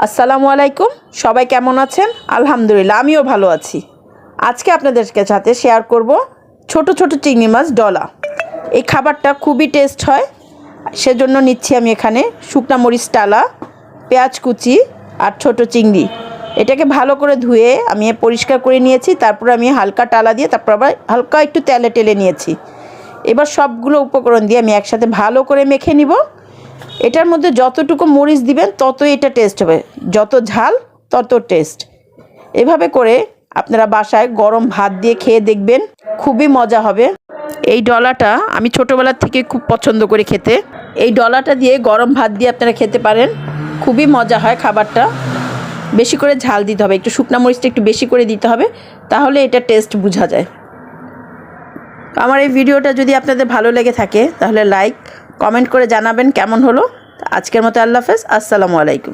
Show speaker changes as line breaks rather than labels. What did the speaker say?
আসসালামু আলাইকুম। সবাই কেমন আছেন? আলহামদুলিল্লাহ, আমিও ভালো আছি। আজকে আপনাদেরকে সাথে শেয়ার করব ছোট ছোট চিংড়ি মাছ ডলা। এই খাবারটা খুবই টেস্ট হয়, সেজন্য নিচ্ছি আমি এখানে শুকনা মরিচ টালা, পেঁয়াজ কুচি আর ছোট চিংড়ি। এটাকে ভালো করে ধুয়ে আমি পরিষ্কার করে নিয়েছি। তারপর আমি হালকা টালা দিয়ে তারপর আবার হালকা একটু তেলে টেলে নিয়েছি। এবার সবগুলো উপকরণ দিয়ে আমি একসাথে ভালো করে মেখে নিব। এটার মধ্যে যতটুকু মরিচ দিবেন ততই এটা টেস্ট হবে, যত ঝাল তত টেস্ট। এভাবে করে আপনারা বাসায় গরম ভাত দিয়ে খেয়ে দেখবেন, খুবই মজা হবে। এই ডলাটা আমি ছোটোবেলার থেকে খুব পছন্দ করি খেতে। এই ডলাটা দিয়ে গরম ভাত দিয়ে আপনারা খেতে পারেন, খুবই মজা হয় খাবারটা। বেশি করে ঝাল দিতে হবে, একটু শুকনা মরিচটা একটু বেশি করে দিতে হবে, তাহলে এটা টেস্ট বোঝা যায়। আমার এই ভিডিওটা যদি আপনাদের ভালো লেগে থাকে তাহলে লাইক কমেন্ট করে জানাবেন কেমন হলো। আজকের মতো আল্লাহ হাফেজ, আসসালামু আলাইকুম।